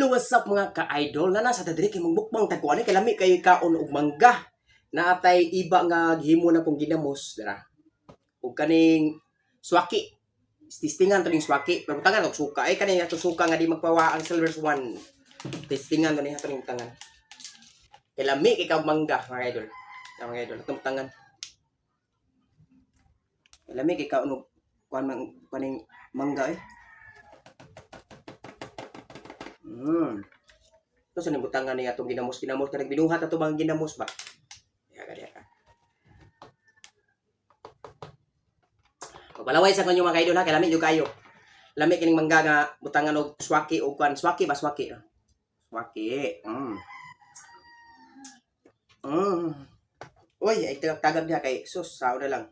Hello, what's up mga ka-idol? Na nasa tadiri kay magbukbang tagkuan kay lami kay kaon og mangga. Naatay iba nga gihimo na kong ginamos dira. Ug kaning swaki. Testingan to ning swaki. Pero tangan og suka ay kaning ato suka nga di magpawa ang silver one. Testingan to ning ato ning tangan. Kay lami kay kaog mangga mga idol. Mga idol, atong tangan. Kay lami kay kaon og kaning mangga eh. Ito sa nibutangan niya itong ginamos ka nagbinuhat ato bang ginamos ba? Kaya ka. Pagbalaway sa kanyo mga kaidol ha, kay lami yung kayo. Lami kining mangga nga butangan og swaki o kwan. Swaki ba? Swaki. Swaki. Uy, ay tagab niya kay sus, sao na lang.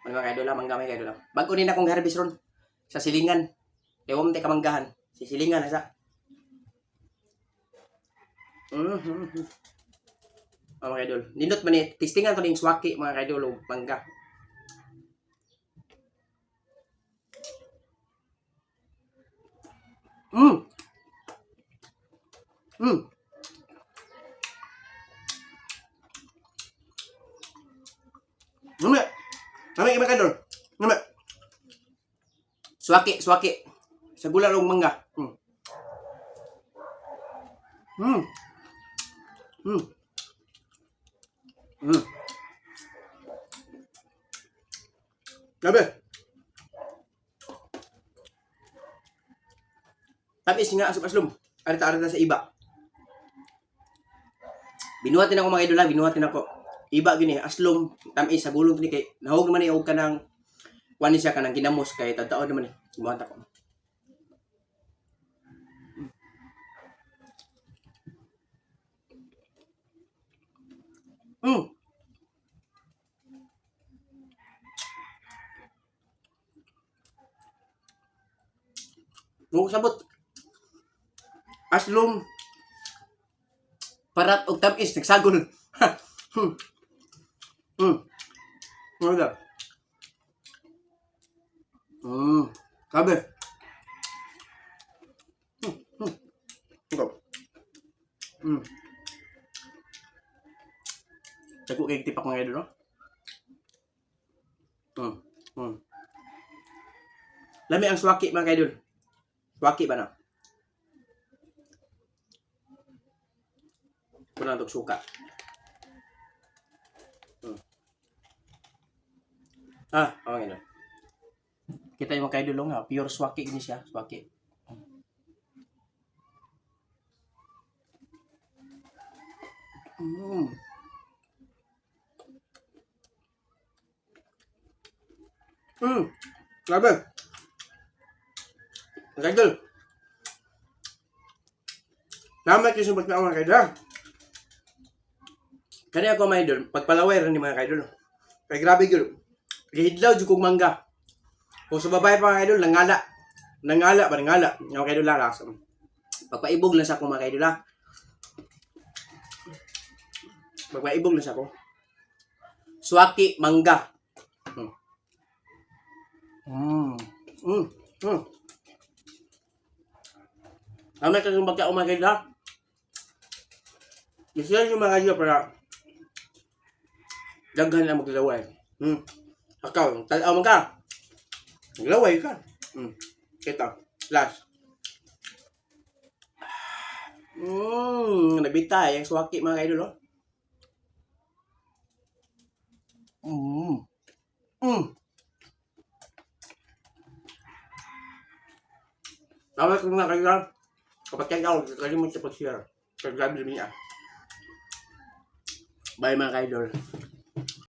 Mga kaidol ha, mangga may kaidol ha. Bago din akong harvest ron sa silingan. Kaya huwag ka manggahan. Si silingan ha sa. Mga kaidol. Nindot man eh. Testingan ko ning swaki mga kaidol o mangga. Nami mga kaidol. Nami. Swaki. Sa gula og mangga. Grabe. Tamis nga aslum. Arita sa iba. Binuhatin ako mga idol, binuhatin ako. Iba gini, aslum, tamis sa gulong ni kay nahog naman og kanang wani siya kanang ginamos kay tadtao naman eh. Binuhat ako. Sabot. Aslum. Parat og tamis nagsagol. Wala. Kabe. Tago kay tipak mga idol, no? Lami ang swaki mga idol. Swaki ba na? Kuna untuk suka. Okay na. Kita yung mga idol nga, pure swaki ini siya, swaki. Grabe. Mga idol. Salamat yung subat na mga idol. Kaya ako mga idol, pagpalaway rin ni mga idol. Kaya grabe yun. Gihidlaw dyan kong mangga. Kung sa babae pa mga idol, nangala. Nangala. Mga idol lang. Pagpaibog lang sa ako mga idol. Pagpaibog lang sa ako. Swaki, mangga. Amat ka yung magkao mga idol. Isa yung mga idol para daghan na maglaway. Akaw, talaw mo ka. Maglaway ka. Kita. Last. Nabitay. Ang swaki mga idol. Tawag ko mga kayo. Kapag kayo, kalimut sa pag-share. Pag-grabe niya. Bye mga idol.